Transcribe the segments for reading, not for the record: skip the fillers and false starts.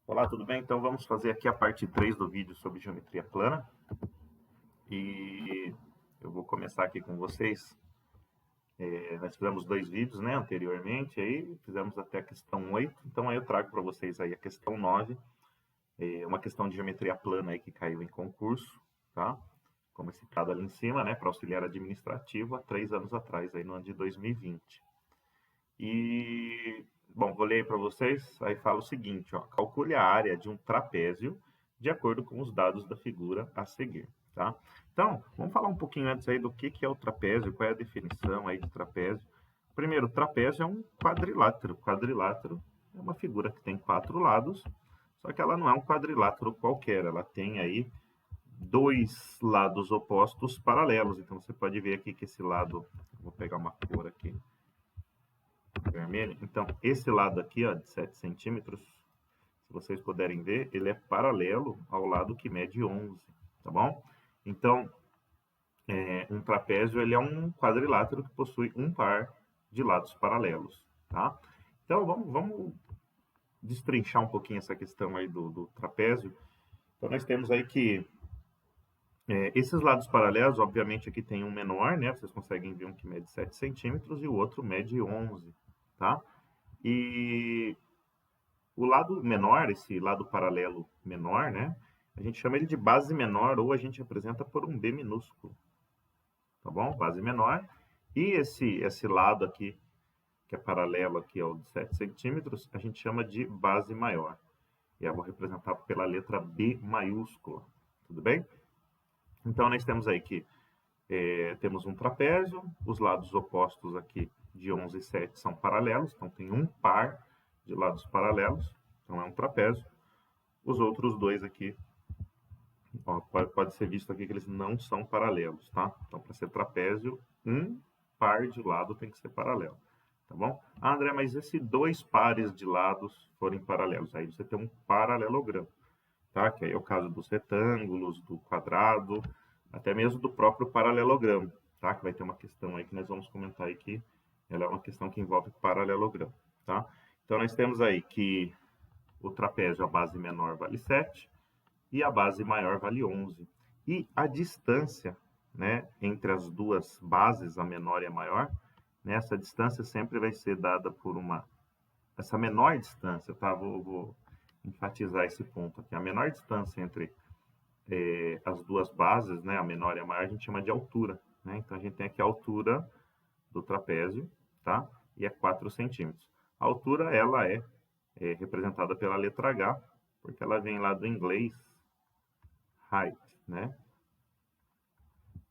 Olá, tudo bem? Então vamos fazer aqui a parte 3 do vídeo sobre geometria plana. E eu vou começar aqui com vocês. Nós fizemos dois vídeos, né, anteriormente, aí fizemos até a questão 8. Então aí eu trago para vocês aí a questão 9, uma questão de geometria plana aí que caiu em concurso, tá? Como é citado ali em cima, né, para auxiliar administrativo há 3 anos atrás, aí no ano de 2020. Bom, vou ler aí para vocês, aí fala o seguinte, ó, calcule a área de um trapézio de acordo com os dados da figura a seguir, tá? Então, vamos falar um pouquinho antes aí do que é o trapézio, qual é a definição aí de trapézio. Primeiro, o trapézio é um quadrilátero. Quadrilátero é uma figura que tem 4 lados, só que ela não é um quadrilátero qualquer, ela tem aí 2 lados opostos paralelos. Então, você pode ver aqui que esse lado, vou pegar uma cor aqui, vermelho. Então, esse lado aqui, ó, de 7 centímetros, se vocês puderem ver, ele é paralelo ao lado que mede 11, tá bom? Então, um trapézio ele é um quadrilátero que possui um par de lados paralelos, tá? Então, vamos destrinchar um pouquinho essa questão aí do trapézio. Então, nós temos aí que esses lados paralelos, obviamente, aqui tem um menor, né? Vocês conseguem ver um que mede 7 centímetros e o outro mede 11, tá? E o lado menor, esse lado paralelo menor, né? A gente chama ele de base menor ou a gente apresenta por um B minúsculo, tá bom? Base menor. E esse lado aqui, que é paralelo aqui ao de 7 centímetros, a gente chama de base maior. E eu vou representar pela letra B maiúscula, tudo bem? Então, nós temos aí que temos um trapézio, os lados opostos aqui de 11 e 7 são paralelos, então tem um par de lados paralelos, então é um trapézio. Os outros dois aqui, ó, pode ser visto aqui que eles não são paralelos, tá? Então, para ser trapézio, um par de lado tem que ser paralelo, tá bom? Ah, André, mas e se 2 pares de lados forem paralelos? Aí você tem um paralelogramo, tá? Que aí é o caso dos retângulos, do quadrado, até mesmo do próprio paralelogramo, tá? Que vai ter uma questão aí que nós vamos comentar aí que ela é uma questão que envolve paralelogramo, tá? Então, nós temos aí que o trapézio, a base menor, vale 7 e a base maior vale 11. E a distância, né, entre as duas bases, a menor e a maior, né, essa distância sempre vai ser dada por essa menor distância, tá? Vou enfatizar esse ponto aqui. A menor distância entre as duas bases, né, a menor e a maior, a gente chama de altura, né? Então, a gente tem aqui a altura do trapézio, tá? E é 4 centímetros. A altura, ela é representada pela letra H, porque ela vem lá do inglês height, né?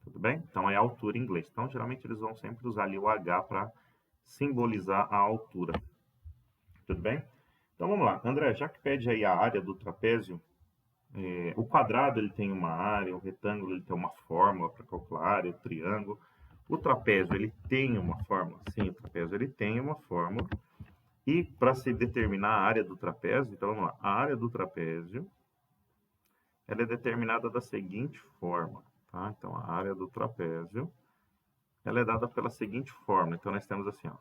Tudo bem? Então é a altura em inglês. Então, geralmente eles vão sempre usar ali o H para simbolizar a altura. Tudo bem? Então vamos lá. André, já que pede aí a área do trapézio, o quadrado ele tem uma área, o retângulo ele tem uma fórmula para calcular a área, o triângulo. O trapézio ele tem uma fórmula? Sim, o trapézio ele tem uma fórmula. E para se determinar a área do trapézio, então vamos lá. A área do trapézio ela é determinada da seguinte forma, tá? Então, a área do trapézio, ela é dada pela seguinte forma. Então, nós temos assim, ó,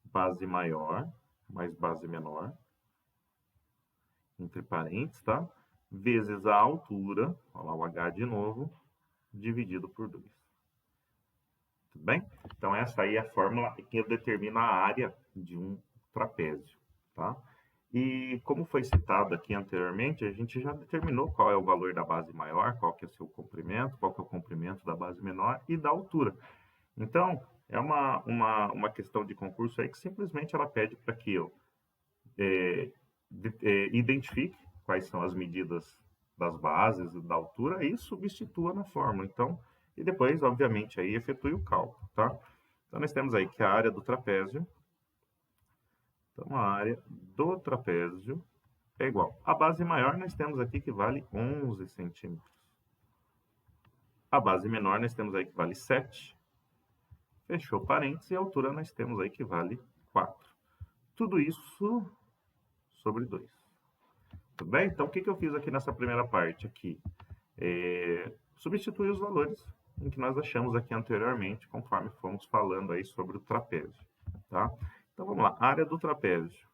base maior mais base menor, entre parênteses, tá? Vezes a altura, olha lá o H de novo, dividido por 2. Tudo bem? Então, essa aí é a fórmula que determina a área de um trapézio, tá? E como foi citado aqui anteriormente, a gente já determinou qual é o valor da base maior, qual que é o seu comprimento, qual que é o comprimento da base menor e da altura. Então, é uma questão de concurso aí que simplesmente ela pede para que eu identifique quais são as medidas das bases e da altura e substitua na fórmula. Então, e depois, obviamente, aí efetue o cálculo, tá? Então, nós temos aí que a área do trapézio, então, a área do trapézio é igual. A base maior nós temos aqui que vale 11 centímetros. A base menor nós temos aí que vale 7. Fechou parênteses e a altura nós temos aí que vale 4. Tudo isso sobre 2. Tudo bem? Então, o que eu fiz aqui nessa primeira parte? Aqui, substituir os valores em que nós achamos aqui anteriormente, conforme fomos falando aí sobre o trapézio. Tá? Então, vamos lá. Área do trapézio.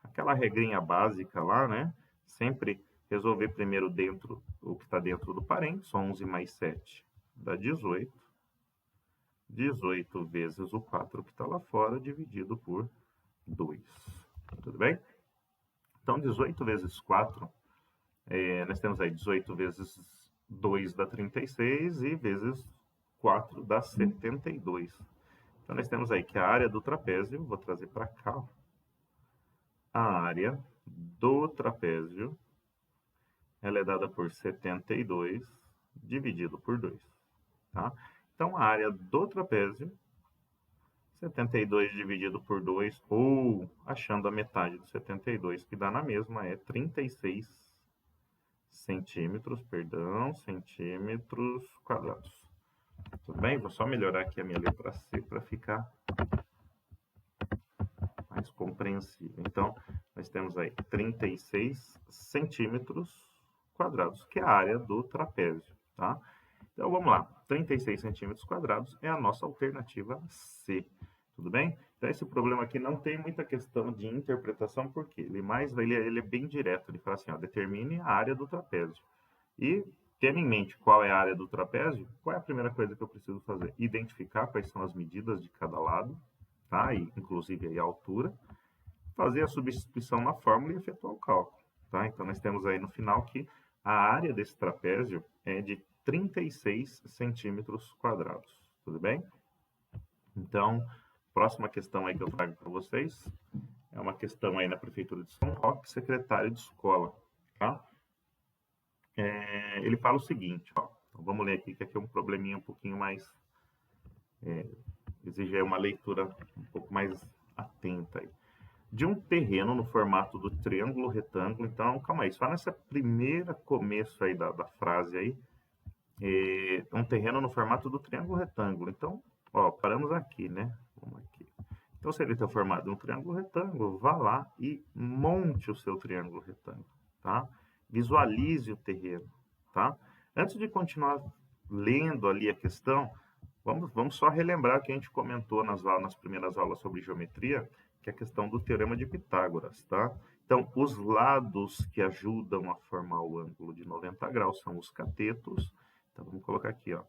Aquela regrinha básica lá, né? sempre resolver primeiro dentro o que está dentro do parênteses. 11 mais 7 dá 18. 18 vezes o 4 que está lá fora, dividido por 2. Tudo bem? Então, 18 vezes 4, nós temos aí 18 vezes 2 dá 36 e vezes 4 dá 72. Então, nós temos aí que a área do trapézio, vou trazer para cá, a área do trapézio, ela é dada por 72 dividido por 2, tá? Então, a área do trapézio, 72 dividido por 2, ou achando a metade do 72, que dá na mesma, é 36 centímetros, centímetros quadrados. Tudo bem? Vou só melhorar aqui a minha letra C para ficar mais compreensível. Então, nós temos aí 36 centímetros quadrados, que é a área do trapézio, tá? Então, vamos lá. 36 centímetros quadrados é a nossa alternativa C. Tudo bem? Então, esse problema aqui não tem muita questão de interpretação, porque ele é bem direto. Ele fala assim, ó, determine a área do trapézio. E, tendo em mente qual é a área do trapézio, qual é a primeira coisa que eu preciso fazer? Identificar quais são as medidas de cada lado, tá? E, inclusive aí a altura. Fazer a substituição na fórmula e efetuar o cálculo, tá? Então, nós temos aí no final que a área desse trapézio é de 36 centímetros quadrados, tudo bem? Então, próxima questão aí que eu trago para vocês é uma questão aí na Prefeitura de São Roque, secretário de escola, tá? Ele fala o seguinte, ó, então vamos ler aqui, que aqui é um probleminha um pouquinho mais, exige uma leitura um pouco mais atenta aí. De um terreno no formato do triângulo retângulo, então, calma aí, só nessa primeira começo aí da frase aí, um terreno no formato do triângulo retângulo. Então, ó, paramos aqui, né? Vamos aqui. Então, se ele está formado em um triângulo retângulo, vá lá e monte o seu triângulo retângulo, tá? Visualize o terreno, tá? Antes de continuar lendo ali a questão, vamos só relembrar o que a gente comentou nas primeiras aulas sobre geometria, que é a questão do teorema de Pitágoras, tá? Então, os lados que ajudam a formar o ângulo de 90 graus são os catetos. Então, vamos colocar aqui, ó,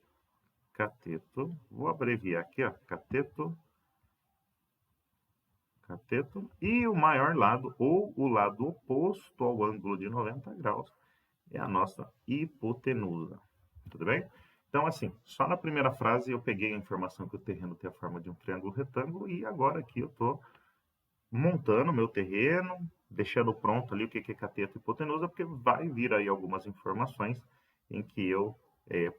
cateto. Vou abreviar aqui, ó, cateto. Cateto. E o maior lado, ou o lado oposto ao ângulo de 90 graus, é a nossa hipotenusa. Tudo bem? Então, assim, só na primeira frase eu peguei a informação que o terreno tem a forma de um triângulo retângulo e agora aqui eu estou montando meu terreno, deixando pronto ali o que é cateto e hipotenusa, porque vai vir aí algumas informações em que eu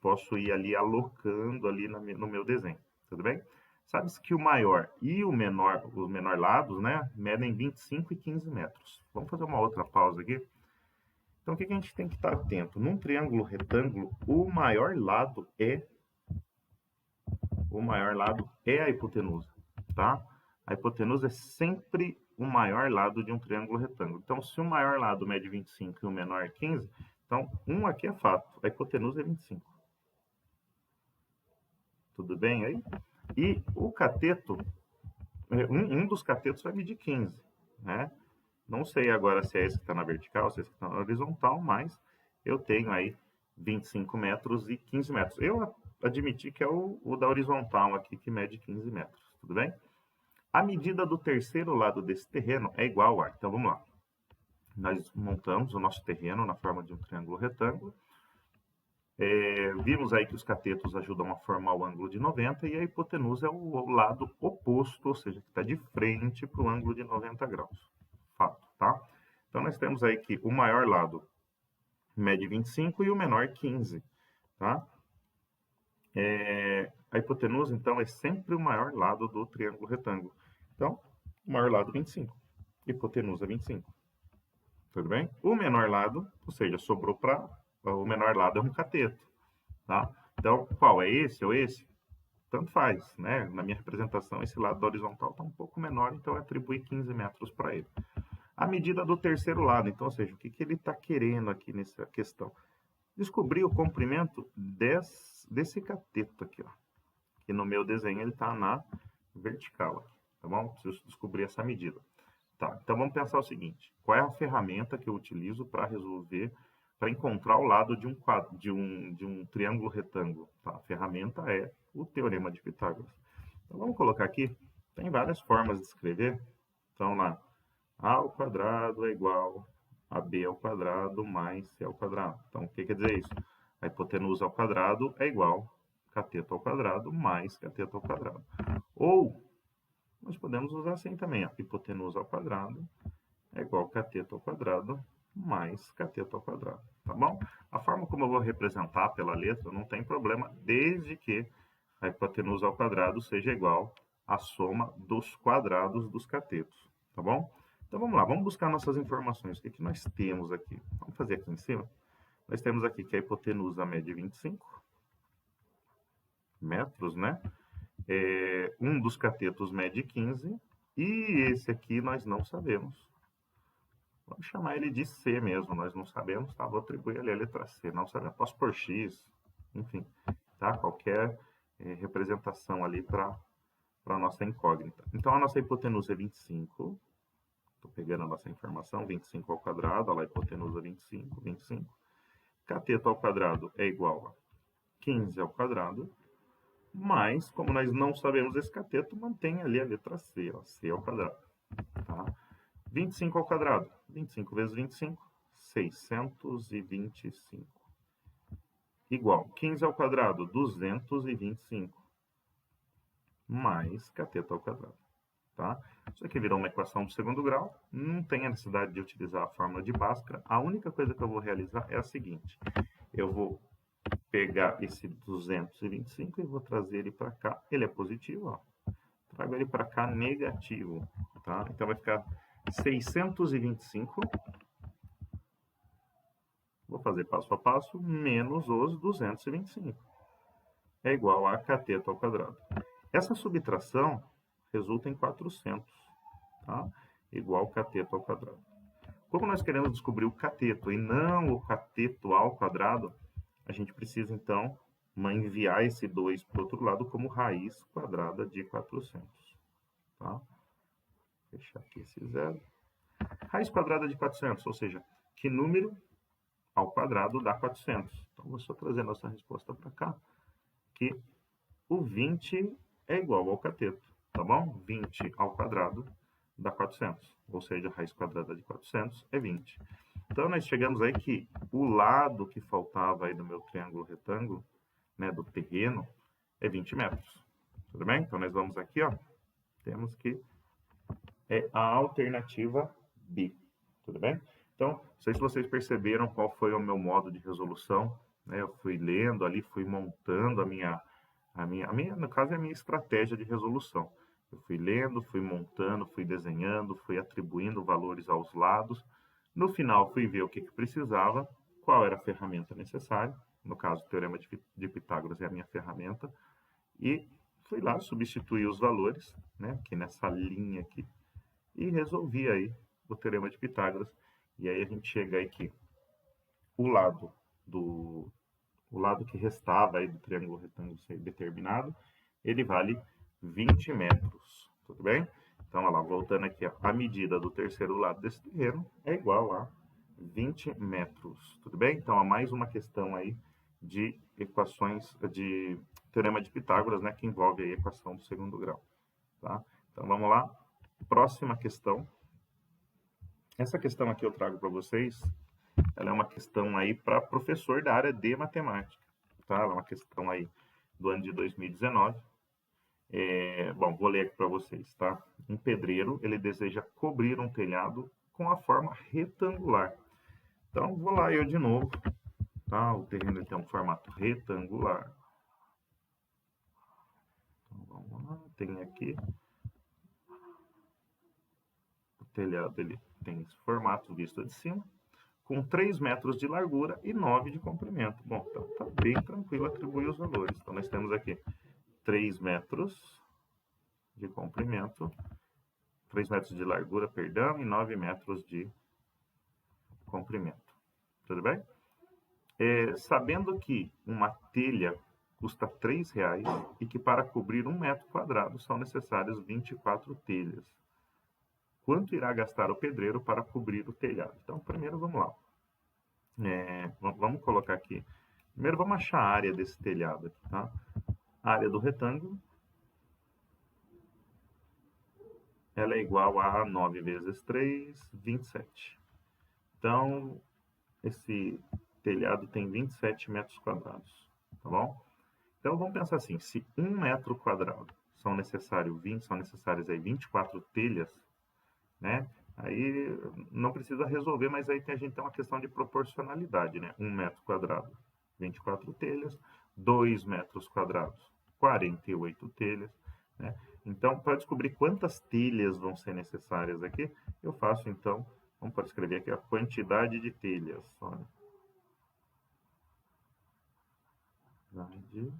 posso ir ali alocando ali no meu desenho, tudo bem? Sabe-se que o maior e os menor lados, né, medem 25 e 15 metros. Vamos fazer uma outra pausa aqui. Então, o que a gente tem que estar atento? Num triângulo retângulo, o maior lado é a hipotenusa, tá? A hipotenusa é sempre o maior lado de um triângulo retângulo. Então, se o maior lado mede 25 e o menor 15, então, um aqui é fato, a hipotenusa é 25. Tudo bem aí? E o cateto, um dos catetos vai medir 15, né? Não sei agora se é esse que está na vertical, se é esse que está na horizontal, mas eu tenho aí 25 metros e 15 metros. Eu admiti que é o da horizontal aqui, que mede 15 metros, tudo bem? A medida do terceiro lado desse terreno é igual a... Então, vamos lá. Nós montamos o nosso terreno na forma de um triângulo retângulo. Vimos aí que os catetos ajudam a formar o ângulo de 90 e a hipotenusa é o lado oposto, ou seja, que está de frente para o ângulo de 90 graus. Fato, tá? Então, nós temos aí que o maior lado mede 25 e o menor 15, tá? A hipotenusa, então, é sempre o maior lado do triângulo retângulo. Então, o maior lado 25, hipotenusa 25. Tudo bem? O menor lado, ou seja, sobrou para... O menor lado é um cateto, tá? Então, qual é esse ou esse? Tanto faz, né? Na minha representação, esse lado da horizontal está um pouco menor, então eu atribuí 15 metros para ele. A medida do terceiro lado, então, ou seja, o que ele está querendo aqui nessa questão? Descobrir o comprimento desse cateto aqui, ó. Que no meu desenho ele está na vertical, aqui, tá bom? Preciso descobrir essa medida. Tá, então vamos pensar o seguinte: qual é a ferramenta que eu utilizo para resolver, para encontrar o lado de um quadro, de um triângulo retângulo? Tá, a ferramenta é o Teorema de Pitágoras. Então vamos colocar aqui, tem várias formas de escrever. Então lá, a ao quadrado é igual a b ao quadrado mais c ao quadrado. Então o que quer dizer isso? A hipotenusa ao quadrado é igual a cateto ao quadrado mais cateto ao quadrado. Ou nós podemos usar assim também, ó, hipotenusa ao quadrado é igual a cateto ao quadrado mais cateto ao quadrado, tá bom? A forma como eu vou representar pela letra não tem problema, desde que a hipotenusa ao quadrado seja igual à soma dos quadrados dos catetos, tá bom? Então vamos lá, vamos buscar nossas informações. O que que nós temos aqui? Vamos fazer aqui em cima. Nós temos aqui que a hipotenusa mede 25 metros, né? Um dos catetos mede 15 e esse aqui nós não sabemos. Vamos chamar ele de C mesmo, nós não sabemos, tá? Vou atribuir ali a letra C, não sabemos. Posso pôr X, enfim, tá? Qualquer representação ali para a nossa incógnita. Então, a nossa hipotenusa é 25. Estou pegando a nossa informação, 25 ao quadrado, olha lá, hipotenusa 25, 25. Cateto ao quadrado é igual a 15 ao quadrado, mas, como nós não sabemos esse cateto, mantém ali a letra C, ó, C ao quadrado, tá? 25 ao quadrado, 25 vezes 25, 625. Igual, 15 ao quadrado, 225, mais cateto ao quadrado, tá? Isso aqui virou uma equação do segundo grau, não tem a necessidade de utilizar a fórmula de Bhaskara. A única coisa que eu vou realizar é a seguinte: eu vou pegar esse 225 e vou trazer ele para cá. Ele é positivo, ó. Trago ele para cá negativo, tá? Então vai ficar 625, vou fazer passo a passo, menos os 225. É igual a cateto ao quadrado. Essa subtração resulta em 400, tá? Igual cateto ao quadrado. Como nós queremos descobrir o cateto e não o cateto ao quadrado, a gente precisa, então, enviar esse 2 para o outro lado como raiz quadrada de 400. Tá? Vou fechar aqui esse zero. Raiz quadrada de 400, ou seja, que número ao quadrado dá 400. Então, vou só trazer nossa resposta para cá, que o 20 é igual ao cateto, tá bom? 20 ao quadrado dá 400, ou seja, a raiz quadrada de 400 é 20. Então, nós chegamos aí que o lado que faltava aí do meu triângulo retângulo, né, do terreno, é 20 metros. Tudo bem? Então, nós vamos aqui, ó, temos que é a alternativa B. Tudo bem? Então, não sei se vocês perceberam qual foi o meu modo de resolução, né? Eu fui lendo ali, fui montando no caso, é a minha estratégia de resolução. Eu fui lendo, fui montando, fui desenhando, fui atribuindo valores aos lados. No final, fui ver o que precisava, qual era a ferramenta necessária. No caso, o Teorema de Pitágoras é a minha ferramenta. E fui lá, substituir os valores, né, aqui nessa linha aqui, e resolvi aí o Teorema de Pitágoras. E aí a gente chega aí que o lado que restava aí do triângulo retângulo ser determinado, ele vale 20 metros, tudo bem? Então, olha lá, voltando aqui, a medida do terceiro lado desse terreno é igual a 20 metros, tudo bem? Então, há mais uma questão aí de equações, de Teorema de Pitágoras, né, que envolve a equação do segundo grau, tá? Então, vamos lá, próxima questão. Essa questão aqui eu trago para vocês, ela é uma questão aí para professor da área de matemática, tá? Ela é uma questão aí do ano de 2019. Bom, vou ler aqui para vocês, tá? Um pedreiro, ele deseja cobrir um telhado com a forma retangular. Então, vou lá eu de novo, tá? O terreno ele tem um formato retangular. Então, vamos lá, tem aqui. O telhado, ele tem esse formato visto de cima, com 3 metros de largura e 9 de comprimento. Bom, então tá bem tranquilo atribuir os valores. Então, nós temos aqui 3 metros de comprimento, 3 metros de largura, perdão, e 9 metros de comprimento. Tudo bem? Sabendo que uma telha custa R$3 e que para cobrir 1 metro quadrado são necessárias 24 telhas. quanto irá gastar o pedreiro para cobrir o telhado. Então, primeiro vamos lá. Vamos colocar aqui. Primeiro vamos achar a área desse telhado aqui, tá? A área do retângulo, ela é igual a 9 vezes 3, 27. Então, esse telhado tem 27 metros quadrados, tá bom? Então, vamos pensar assim, se 1 metro quadrado são necessárias aí 24 telhas, né? Aí não precisa resolver, mas aí a gente tem uma questão de proporcionalidade, né? 1 metro quadrado, 24 telhas, 2 metros quadrados, 48 telhas, né? Então, para descobrir quantas telhas vão ser necessárias aqui, eu faço então, vamos escrever aqui a quantidade de telhas. Olha. Quantidade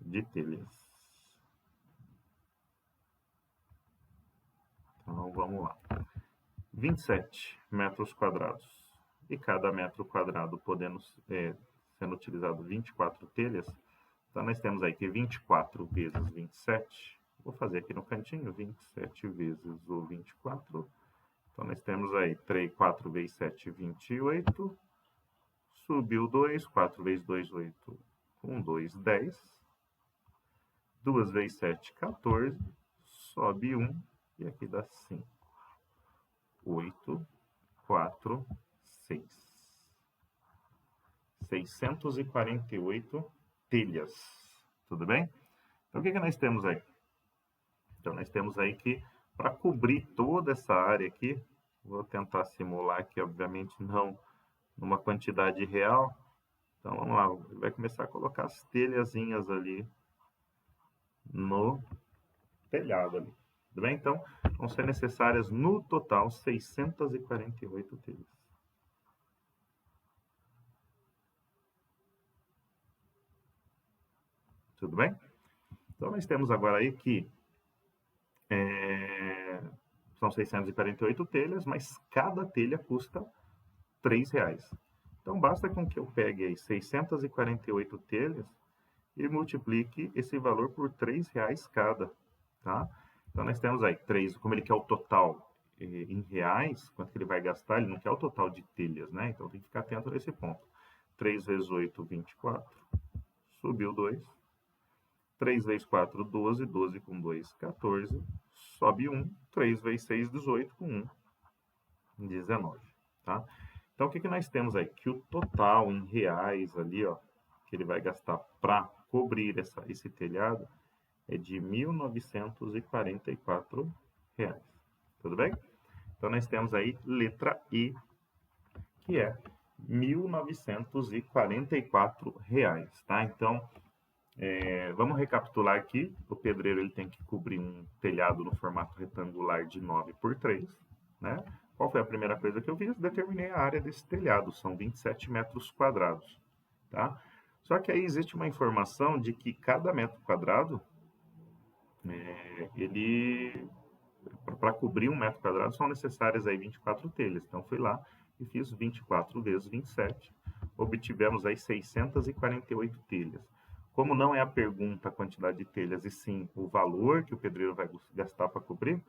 de telhas. Então, vamos lá. 27 metros quadrados. E cada metro quadrado sendo utilizado 24 telhas, então nós temos aí que 24 vezes 27, vou fazer aqui no cantinho, 27 vezes o 24, então nós temos aí 4 vezes 7, 28, subiu 2, 4 vezes 2, 8, com 2, 10, 2 vezes 7, 14, sobe 1, e aqui dá 5, 8, 4, 6. 648 telhas. Tudo bem? Então, o que nós temos aí? Então, nós temos aí que, para cobrir toda essa área aqui, vou tentar simular aqui, obviamente, não numa quantidade real. Então, vamos lá. Ele vai começar a colocar as telhazinhas ali no telhado ali. Tudo bem? Então, vão ser necessárias, no total, 648 telhas. Tudo bem? Então, nós temos agora aí que são 648 telhas, mas cada telha custa R$3. Então, basta com que eu pegue aí 648 telhas e multiplique esse valor por R$3 cada, tá? Então, nós temos aí 3, como ele quer o total em reais, quanto que ele vai gastar, ele não quer o total de telhas, né? Então, tem que ficar atento nesse ponto. 3 vezes 8, 24, subiu 2. 3 vezes 4, 12, 12 com 2, 14, sobe 1, 3 vezes 6, 18, com 1, 19, tá? Então, o que nós temos aí? Que o total em reais ali, ó, que ele vai gastar para cobrir esse telhado é de R$1.944. Tudo bem? Então, nós temos aí letra E, que é R$1.944, tá? Então, vamos recapitular aqui. O pedreiro ele tem que cobrir um telhado no formato retangular de 9 por 3, né? Qual foi a primeira coisa que eu fiz? Determinei a área desse telhado, são 27 metros quadrados, tá? Só que aí existe uma informação de que cada metro quadrado, para cobrir um metro quadrado, são necessárias aí 24 telhas. Então, fui lá e fiz 24 vezes 27, obtivemos aí 648 telhas. Como não é a pergunta a quantidade de telhas, e sim o valor que o pedreiro vai gastar para cobrir,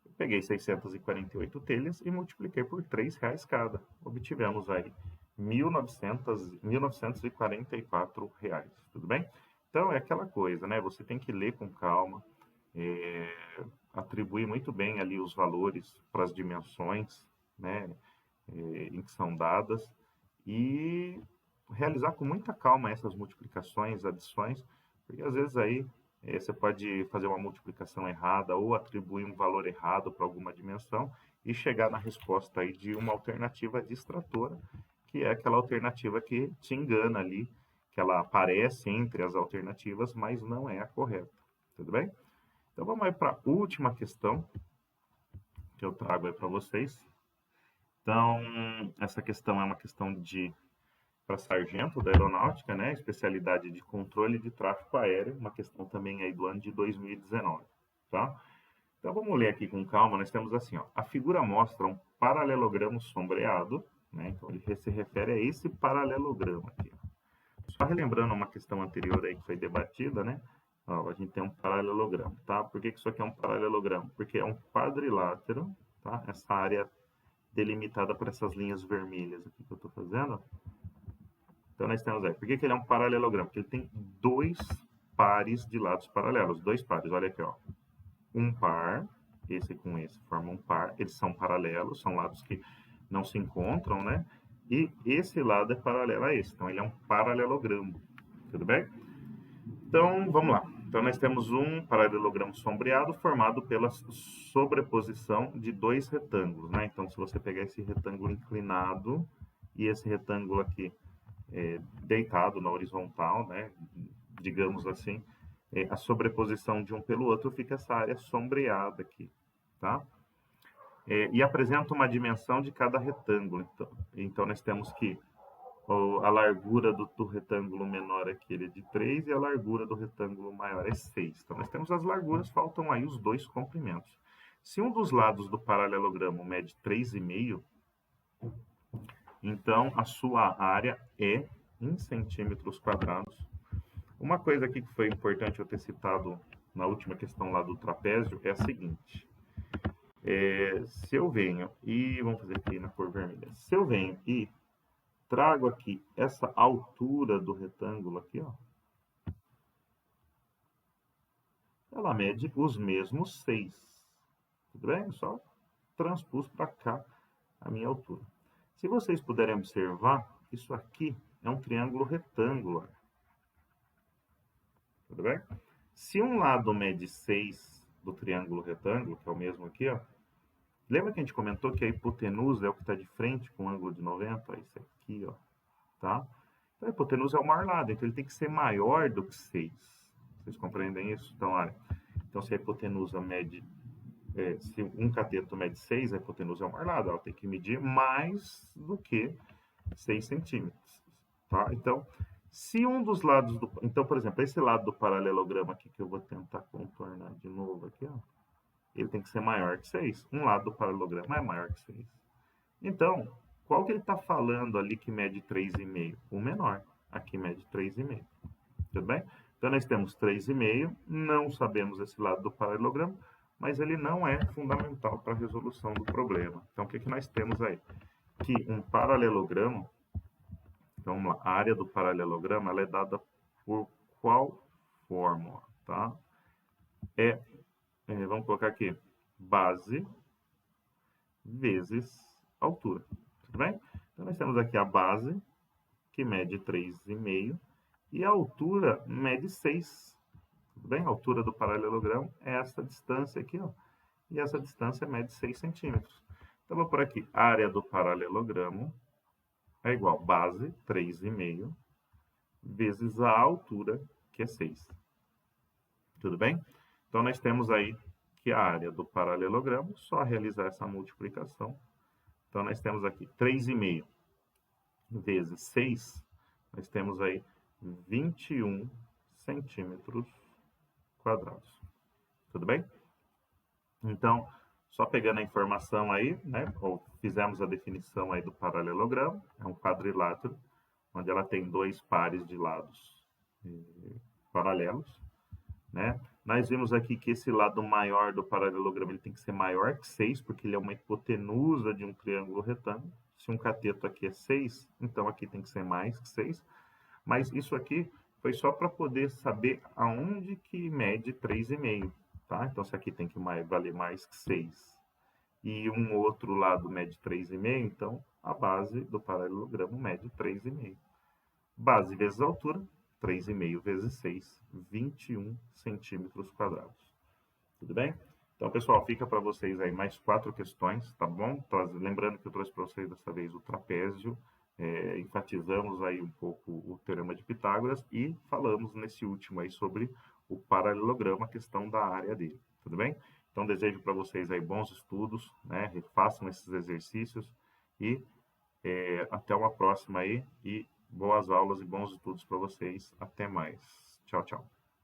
eu peguei 648 telhas e multipliquei por R$3 cada. Obtivemos aí R$1.944. Tudo bem? Então, é aquela coisa, né? Você tem que ler com calma, atribuir muito bem ali os valores para as dimensões, né? Em que são dadas, e realizar com muita calma essas multiplicações, adições, porque às vezes aí você pode fazer uma multiplicação errada ou atribuir um valor errado para alguma dimensão e chegar na resposta aí de uma alternativa distratora, que é aquela alternativa que te engana ali, que ela aparece entre as alternativas, mas não é a correta. Tudo bem? Então vamos aí para a última questão que eu trago aí para vocês. Então, essa questão é uma questão para sargento da aeronáutica, né? Especialidade de controle de tráfego aéreo, uma questão também aí do ano de 2019, tá? Então vamos ler aqui com calma. Nós temos assim, ó, a figura mostra um paralelogramo sombreado, né? Então ele se refere a esse paralelogramo aqui. Só relembrando uma questão anterior aí que foi debatida, né? Ó, a gente tem um paralelogramo, tá? Por que isso aqui é um paralelogramo? Porque é um quadrilátero, tá? Essa área delimitada por essas linhas vermelhas aqui que eu estou fazendo. Então, nós temos aí, por que ele é um paralelogramo? Porque ele tem dois pares de lados paralelos, dois pares, olha aqui, ó. Um par, esse com esse formam um par, eles são paralelos, são lados que não se encontram, né? E esse lado é paralelo a esse, então ele é um paralelogramo, tudo bem? Então, vamos lá. Então, nós temos um paralelogramo sombreado formado pela sobreposição de dois retângulos, né? Então, se você pegar esse retângulo inclinado e esse retângulo aqui deitado na horizontal, né? Digamos assim, a sobreposição de um pelo outro fica essa área sombreada aqui, tá? E apresenta uma dimensão de cada retângulo. Então nós temos que a largura do retângulo menor aqui ele é de 3 e a largura do retângulo maior é 6. Então nós temos as larguras, faltam aí os dois comprimentos. Se um dos lados do paralelogramo mede 3,5, então a sua área é em centímetros quadrados. Uma coisa aqui que foi importante eu ter citado na última questão lá do trapézio é a seguinte. Se eu venho e, vamos fazer aqui na cor vermelha, se eu venho e trago aqui essa altura do retângulo aqui, ó, ela mede os mesmos 6. Tudo bem? Eu só transpus para cá a minha altura. Se vocês puderem observar, isso aqui é um triângulo retângulo. Tudo bem? Se um lado mede 6 do triângulo retângulo, que é o mesmo aqui, ó, lembra que a gente comentou que a hipotenusa é o que está de frente com o ângulo de 90? Esse aqui, ó, tá? Então, a hipotenusa é o maior lado, então ele tem que ser maior do que 6. Vocês compreendem isso? Então, olha, então se a hipotenusa mede, se um cateto mede 6, a hipotenusa é o maior lado, ela tem que medir mais do que 6 centímetros, tá? Então, se um dos lados do... Então, por exemplo, esse lado do paralelogramo aqui, que eu vou tentar contornar de novo aqui, ó, ele tem que ser maior que 6. Um lado do paralelogramo é maior que 6. Então, qual que ele está falando ali que mede 3,5? O menor. Aqui mede 3,5. Tudo bem? Então, nós temos 3,5. Não sabemos esse lado do paralelogramo, mas ele não é fundamental para a resolução do problema. Então, o que nós temos aí? Que um paralelogramo, então a área do paralelogramo, ela é dada por qual fórmula, tá? Vamos colocar aqui, base vezes altura, tudo bem? Então, nós temos aqui a base, que mede 3,5, e a altura mede 6, tudo bem? A altura do paralelogramo é essa distância aqui, ó, e essa distância mede 6 centímetros. Então, vou por aqui, a área do paralelogramo é igual a base, 3,5, vezes a altura, que é 6. Tudo bem? Então, nós temos aí que a área do paralelogramo, só realizar essa multiplicação. Então, nós temos aqui 3,5 vezes 6, nós temos aí 21 centímetros quadrados. Tudo bem? Então, só pegando a informação aí, né, ou fizemos a definição aí do paralelogramo, é um quadrilátero, onde ela tem dois pares de lados paralelos, né? Nós vimos aqui que esse lado maior do paralelogramo ele tem que ser maior que 6, porque ele é uma hipotenusa de um triângulo retângulo. Se um cateto aqui é 6, então aqui tem que ser mais que 6. Mas isso aqui foi só para poder saber aonde que mede 3,5, tá? Então, se aqui tem que valer mais que 6 e um outro lado mede 3,5, então a base do paralelogramo mede 3,5. Base vezes altura, 3,5 vezes 6, 21 centímetros quadrados. Tudo bem? Então, pessoal, fica para vocês aí mais 4 questões, tá bom? Lembrando que eu trouxe para vocês dessa vez o trapézio, enfatizamos aí um pouco o teorema de Pitágoras e falamos nesse último aí sobre o paralelogramo, a questão da área dele, tudo bem? Então, desejo para vocês aí bons estudos, né? Refaçam esses exercícios e até uma próxima aí e boas aulas e bons estudos para vocês. Até mais. Tchau, tchau.